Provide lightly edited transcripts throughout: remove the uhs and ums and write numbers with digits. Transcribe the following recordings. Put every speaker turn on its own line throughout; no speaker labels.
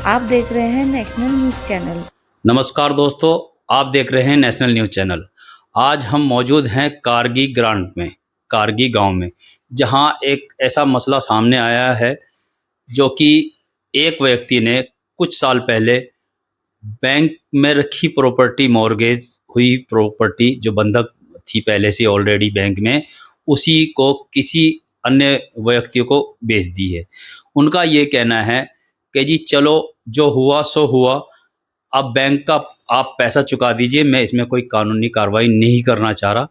आप देख रहे हैं नेशनल न्यूज़ चैनल।
नमस्कार दोस्तों, आप देख रहे हैं नेशनल न्यूज़ चैनल। आज हम मौजूद हैं कारगी ग्रांट में, कारगी गांव में, जहां एक ऐसा मसला सामने आया है जो कि एक व्यक्ति ने कुछ साल पहले बैंक में रखी प्रॉपर्टी, मॉर्गेज हुई प्रॉपर्टी जो बंधक थी पहले से ऑलरेडी बैंक में, उसी को किसी अन्य व्यक्ति को बेच दी है। उनका ये कहना है कि जी चलो जो हुआ सो हुआ, अब बैंक का आप पैसा चुका दीजिए, मैं इसमें कोई कानूनी कार्रवाई नहीं करना चाह रहा।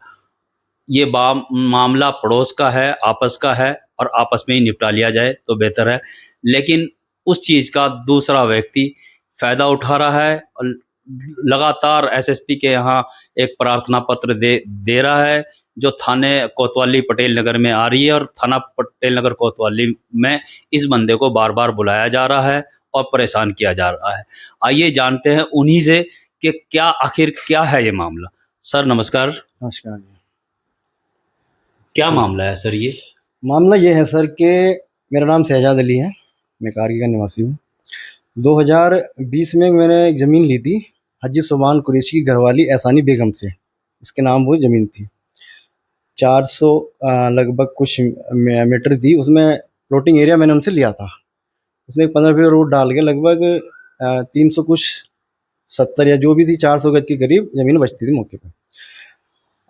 ये मामला पड़ोस का है, आपस का है और आपस में ही निपटा लिया जाए तो बेहतर है। लेकिन उस चीज़ का दूसरा व्यक्ति फ़ायदा उठा रहा है और लगातार एसएसपी के यहाँ एक प्रार्थना पत्र दे रहा है, जो थाने कोतवाली पटेल नगर में आ रही है, और थाना पटेल नगर कोतवाली में इस बंदे को बार बार बुलाया जा रहा है और परेशान किया जा रहा है। आइए जानते हैं उन्हीं से कि आखिर क्या है ये मामला। सर नमस्कार।
नमस्कार।
क्या मामला है सर ये?
मामला ये है सर कि मेरा नाम शहजाद अली है, मैं कारगी का निवासी हूँ। 2020 में मैंने एक ज़मीन ली थी हाजी सुबान कुरैशी की घरवाली एहसानी बेगम से, उसके नाम वो ज़मीन थी। 400 लगभग कुछ मीटर थी, उसमें प्लॉटिंग एरिया मैंने उनसे लिया था। उसमें एक 15 फीट रोड डाल के लगभग 300 कुछ 70 या जो भी थी 400 गज के करीब ज़मीन बचती थी मौके पर।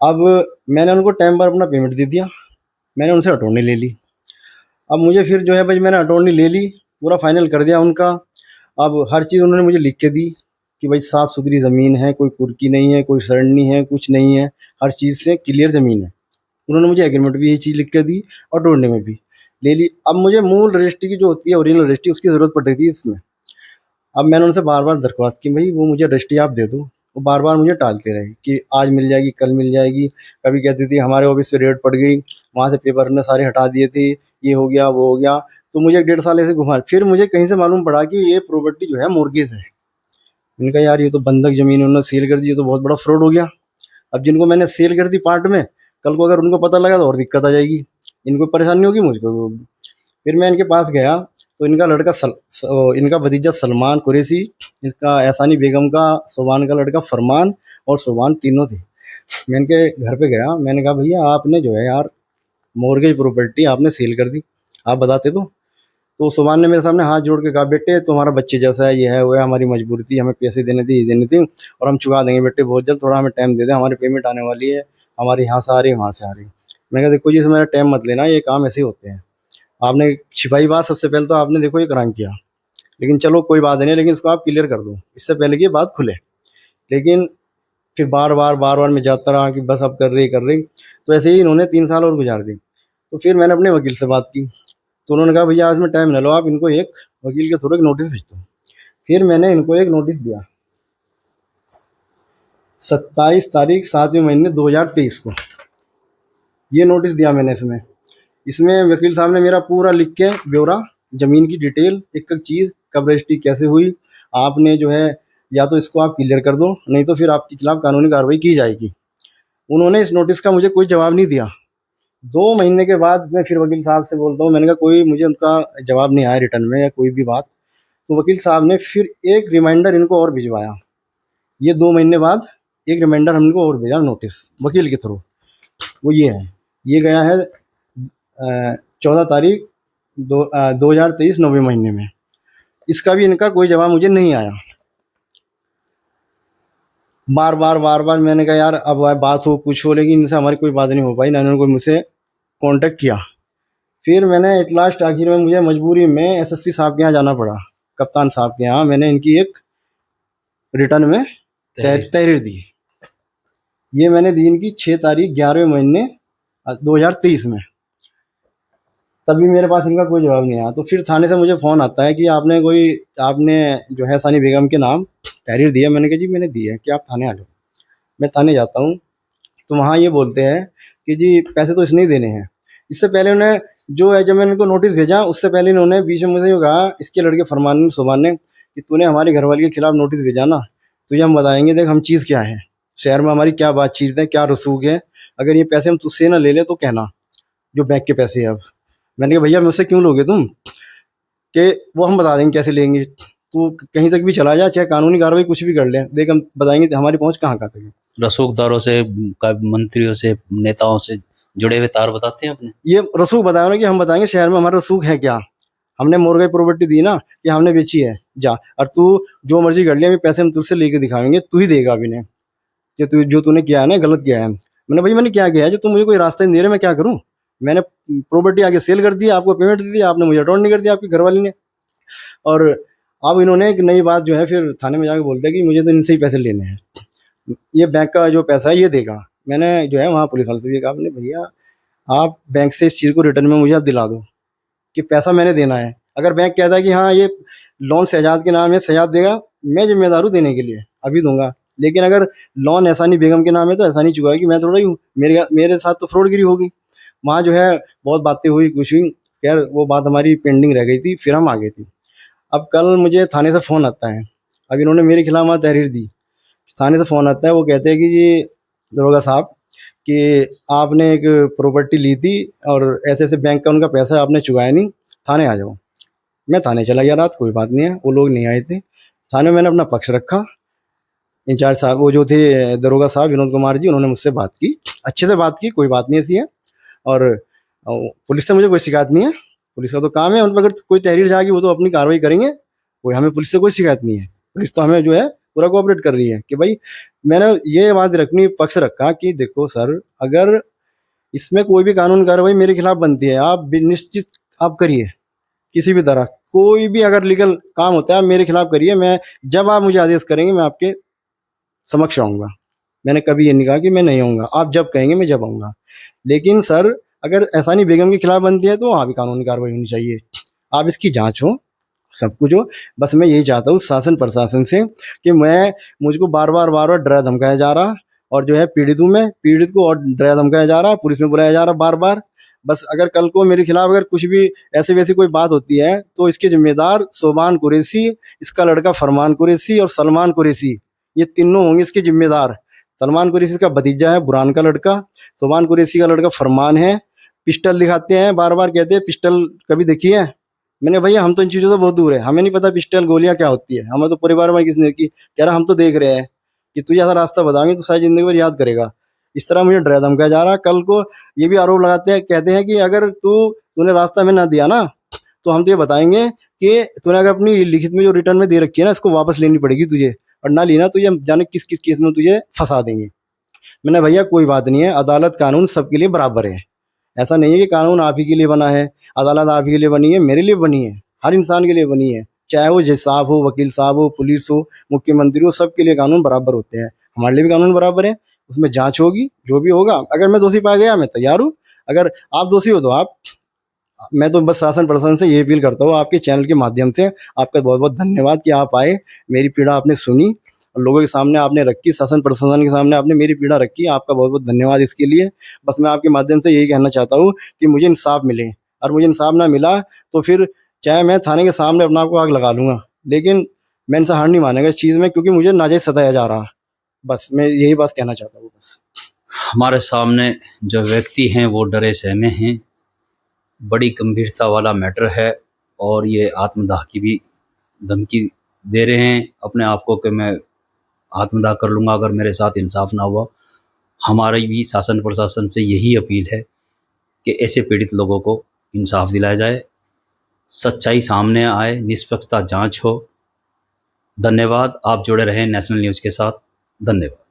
अब मैंने उनको टाइम पर अपना पेमेंट दे दिया, मैंने उनसे अटॉर्नी ले ली। अब मुझे फिर जो है भाई मैंने अटॉर्नी ले ली, पूरा फाइनल कर दिया उनका। अब हर चीज़ उन्होंने मुझे लिख के दी कि भाई साफ़ सुथरी ज़मीन है, कोई कुर्की नहीं है, कोई सड़नी है, कुछ नहीं है, हर चीज़ से क्लियर ज़मीन है। उन्होंने मुझे एग्रीमेंट भी यही चीज़ लिख के दी और अटॉर्नी में भी ले ली। अब मुझे मूल रजिस्ट्री की जो होती है, ओरिजिनल रजिस्ट्री, उसकी ज़रूरत पड़ रही थी इसमें। अब मैंने उनसे बार बार दरख्वास्त की, भाई वो मुझे रजिस्ट्री आप दे दो। वो बार बार मुझे टालते रहे कि आज मिल जाएगी, कल मिल जाएगी। कभी कहती थी हमारे ऑफिस पे रेड पड़ गई, वहाँ से पेपर ने सारे हटा दिए थे, ये हो गया वो हो गया। तो मुझे 1.5 साल ऐसे घुमा। फिर मुझे कहीं से मालूम पड़ा कि ये प्रॉपर्टी जो है मॉर्गेज है। मैंने कहा यार ये तो बंधक ज़मीन उन्होंने सेल कर दी, ये तो बहुत बड़ा फ्रॉड हो गया। अब जिनको मैंने सेल कर दी पार्ट में, कल को अगर उनको पता लगा तो और दिक्कत आ जाएगी, इनको परेशानी होगी, मुझको होगी। फिर मैं इनके पास गया तो इनका लड़का इनका भतीजा सलमान कुरैशी, इनका एहसानी बेगम का, सुबान का लड़का फरमान और सुबान तीनों थे। मैं इनके घर पे गया, मैंने कहा भैया आपने जो है यार मॉर्गेज प्रॉपर्टी आपने सेल कर दी, आप बताते तो सुबान ने मेरे सामने हाथ जोड़ के कहा बेटे तुम्हारा बच्चे जैसा है, ये है वो है, हमारी मजबूरी थी, हमें पैसे देने थे, ये देने थे, और हम चुका देंगे बेटे बहुत जल्द, थोड़ा हमें टाइम दे दें, हमारी पेमेंट आने वाली है, हमारे यहाँ से आ रही है, वहाँ से आ रही है। मैंने कहा देखो जी इसमें मेरा टाइम मत लेना, ये काम ऐसे ही होते हैं। आपने छिपाई बात, सबसे पहले तो आपने देखो ये क्राइम किया, लेकिन चलो कोई बात नहीं, लेकिन इसको आप क्लियर कर दो इससे पहले कि ये बात खुले। लेकिन फिर बार बार मैं जाता रहा कि बस अब कर रही। तो ऐसे ही इन्होंने 3 साल और गुजार दी। तो फिर मैंने अपने वकील से बात की, तो उन्होंने कहा भैया आज में टाइम न लो, आप इनको एक वकील के थ्रू एक नोटिस भेज दो। फिर मैंने इनको एक नोटिस दिया 27 तारीख 7वें महीने 2023 को, ये नोटिस दिया मैंने। इसमें वकील साहब ने मेरा पूरा लिख के ब्यौरा, ज़मीन की डिटेल, एक एक चीज़, कब रजिस्ट्री कैसे हुई, आपने जो है या तो इसको आप क्लियर कर दो, नहीं तो फिर आपके खिलाफ़ कानूनी कार्रवाई की जाएगी। उन्होंने इस नोटिस का मुझे कोई जवाब नहीं दिया। 2 महीने के बाद मैं फिर वकील साहब से बोलता हूँ, मैंने कहा कोई मुझे उनका जवाब नहीं आया रिटर्न में या कोई भी बात। तो वकील साहब ने फिर एक रिमाइंडर इनको और भिजवाया। ये 2 महीने बाद एक रिमाइंडर हमको और भेजा नोटिस वकील के थ्रू, वो ये है, ये गया है 14 तारीख 2023 नौवें महीने में। इसका भी इनका कोई जवाब मुझे नहीं आया। बार बार मैंने कहा यार अब बात हो कुछ हो, लेकिन इनसे हमारी कोई बात नहीं हो पाई, ना इन्होंने कोई मुझसे कांटेक्ट किया। फिर मैंने एट लास्ट आखिर में मुझे मजबूरी में एसएसपी साहब के यहाँ जाना पड़ा, कप्तान साहब के यहाँ। मैंने इनकी एक रिटर्न में तहरीर दी, ये मैंने दी इनकी 6 तारीख 11वें महीने 2023 में। तभी मेरे पास इनका कोई जवाब नहीं आया। तो फिर थाने से मुझे फ़ोन आता है कि आपने जो है सानी बेगम के नाम तहरीर दी है। मैंने कहा जी मैंने दी है, कि आप थाने आ जाओ। मैं थाने जाता हूँ तो वहाँ ये बोलते हैं कि जी पैसे तो इसने ही देने हैं। इससे पहले उन्हें जो है, जब मैंने इनको नोटिस भेजा उससे पहले इन्होंने बीच में मुझे कहा, इसके लड़के फरमान ने, सुबान ने, कि तूने हमारी घरवाली के खिलाफ़ नोटिस भेजा ना, तुझे हम बताएंगे, देख हम चीज़ क्या है, शहर में हमारी क्या बातचीत है, क्या रसूख है, अगर ये पैसे हम तुझसे ना ले लें तो कहना, जो बैंक के पैसे है। अब मैंने कहा भैया मुझसे क्यों लोगे तुम, कि वो हम बता देंगे कैसे लेंगे। तू कहीं तक भी चला जा, चाहे कानूनी कार्रवाई कुछ भी कर ले, देख हम बताएंगे हमारी पहुंच कहाँ कहाँ तक है।
रसूखदारों से, मंत्रियों से, नेताओं से जुड़े हुए तार बताते हैं अपने।
ये रसूख बताया ना कि हम बताएंगे शहर में हमारा रसूख है क्या। हमने मोरगाई प्रॉपर्टी दी ना कि हमने बेची है, जा और तू जो मर्जी कर लिया, पैसे हम तुझसे लेके दिखाएंगे, तू ही देगा अभी ने कि तू जो तूने किया है ना गलत किया है। मैंने भाई मैंने क्या किया है, जो तुम मुझे कोई रास्ता नहीं दे रहे, मैं क्या करूं। मैंने प्रॉपर्टी आगे सेल कर दी, आपको पेमेंट दी थी, आपने मुझे अटॉर्ड नहीं कर दिया आपकी घरवाली ने। और अब इन्होंने एक नई बात जो है फिर थाने में जाकर बोलते हैं कि मुझे तो इनसे ही पैसे लेने हैं, ये बैंक का जो पैसा है ये देगा। मैंने जो है वहाँ पुलिस वाले से भी कहा, मैंने भैया आप बैंक से इस चीज़ को रिटर्न में मुझे आप दिला दो कि पैसा मैंने देना है। अगर बैंक कहता है कि हाँ ये लोन शहजाद के नाम है, शहजाद देगा, मैं जिम्मेदार हूँ देने के लिए, अभी दूंगा। लेकिन अगर लोन एहसानी बेगम के नाम है तो एहसानी चुकाएगी, मैं थोड़ा ही हूँ, मेरे साथ तो फ्रॉडगिरी होगी। वहाँ जो है बहुत बातें हुई, कुछ हुई, खैर वो बात हमारी पेंडिंग रह गई थी, फिर हम आ गए थे। अब कल मुझे थाने से फ़ोन आता है, अब इन्होंने मेरे खिलाफ वहाँ तहरीर दी, थाने से फ़ोन आता है, वो कहते हैं कि जी दरोगा साहब कि आपने एक प्रॉपर्टी ली थी और ऐसे ऐसे बैंक का उनका पैसा आपने चुकाया नहीं, थाने आ जाओ। मैं थाने चला गया रात, कोई बात नहीं है, वो लोग नहीं आए थे थाने। मैंने अपना पक्ष रखा, इंचार्ज साहब वो जो थे दरोगा साहब विनोद कुमार जी, उन्होंने मुझसे बात की, अच्छे से बात की, कोई बात नहीं ऐसी है। और पुलिस से मुझे कोई शिकायत नहीं है, पुलिस का तो काम है, उन पर अगर कोई तहरीर जाएगी वो तो अपनी कार्रवाई करेंगे, कोई हमें पुलिस से कोई शिकायत नहीं है। पुलिस तो हमें जो है पूरा कोऑपरेट कर रही है कि भाई मैंने ये बात रखनी पक्ष रखा कि देखो सर, अगर इसमें कोई भी कानून कार्रवाई मेरे खिलाफ बनती है, आप निश्चित आप करिए, किसी भी तरह कोई भी अगर लीगल काम होता है आप मेरे खिलाफ करिए, मैं जब आप मुझे आदेश करेंगे मैं आपके समक्ष आऊँगा। मैंने कभी ये नहीं कहा कि मैं नहीं आऊँगा, आप जब कहेंगे मैं जब आऊँगा। लेकिन सर अगर एहसानी बेगम के खिलाफ बनती है तो वहाँ भी कानूनी कार्रवाई होनी चाहिए, आप इसकी जांच हो, सब कुछ हो। बस मैं यही चाहता हूँ शासन प्रशासन से कि मुझको बार बार डरा धमकाया जा रहा, और जो है पीड़ित हूँ मैं, पीड़ित को और डरा धमकाया जा रहा, पुलिस में बुलाया जा रहा बार बार। बस अगर कल को मेरे खिलाफ अगर कुछ भी ऐसे वैसी कोई बात होती है तो इसके जिम्मेदार सोबान कुरैशी, इसका लड़का फरमान कुरैशी और सलमान कुरैशी, ये तीनों होंगे इसके जिम्मेदार। सलमान कुरैशी का भतीजा है बुरहान का लड़का, सोबान कुरैशी का लड़का फरमान है। पिस्टल दिखाते हैं, बार बार कहते हैं पिस्टल कभी देखी है। मैंने भैया हम तो इन चीज़ों से बहुत दूर है, हमें नहीं पता पिस्टल गोलियां क्या होती है, हमें तो परिवार में किसने की कह रहा, हम तो देख रहे हैं कि तुझे ऐसा रास्ता बताएंगे तो सारी जिंदगी भर याद करेगा। इस तरह मुझे डरा धमकाया जा रहा। कल को ये भी आरोप लगाते हैं, कहते हैं कि अगर तूने रास्ता में ना दिया ना तो हम तो ये बताएंगे कि तूने अगर अपनी लिखित में जो रिटर्न में दे रखी है ना इसको वापस लेनी पड़ेगी तुझे, और ना लेना तो ये जाने किस किस केस में तुझे फंसा देंगे। मैंने भैया कोई बात नहीं है, अदालत कानून सबके लिए बराबर है, ऐसा नहीं है कि कानून आप ही के लिए बना है, अदालत आप ही के लिए बनी है, मेरे लिए बनी है, हर इंसान के लिए बनी है, चाहे वो जज साहब हो, वकील साहब हो, पुलिस हो, मुख्यमंत्री हो, सबके लिए कानून बराबर होते हैं। हमारे लिए भी कानून बराबर है, उसमें जांच होगी, जो भी होगा। अगर मैं दोषी पाया गया मैं तैयार हूँ, अगर आप दोषी हो तो आप। मैं तो बस शासन प्रशासन से ये अपील करता हूँ आपके चैनल के माध्यम से, आपका बहुत बहुत धन्यवाद कि आप आए, मेरी पीड़ा आपने सुनी और लोगों के सामने आपने रखी, शासन प्रशासन के सामने आपने मेरी पीड़ा रखी, आपका बहुत बहुत धन्यवाद इसके लिए। बस मैं आपके माध्यम से यही कहना चाहता हूँ कि मुझे इंसाफ मिले, और मुझे इंसाफ ना मिला तो फिर चाहे मैं थाने के सामने अपना आपको आग लगा लूँगा, लेकिन मैं इनसे हार नहीं मानेगा इस चीज़ में, क्योंकि मुझे नाजायज़ सताया जा रहा। बस मैं यही बात कहना चाहता हूँ। बस
हमारे सामने जो व्यक्ति हैं वो डरे सहमे हैं, बड़ी गंभीरता वाला मैटर है, और ये आत्मदाह की भी धमकी दे रहे हैं अपने आप को कि मैं आत्मदाह कर लूँगा अगर मेरे साथ इंसाफ ना हुआ। हमारी भी शासन प्रशासन से यही अपील है कि ऐसे पीड़ित लोगों को इंसाफ दिलाया जाए, सच्चाई सामने आए, निष्पक्षता जांच हो। धन्यवाद, आप जुड़े रहें नेशनल न्यूज़ के साथ। धन्यवाद।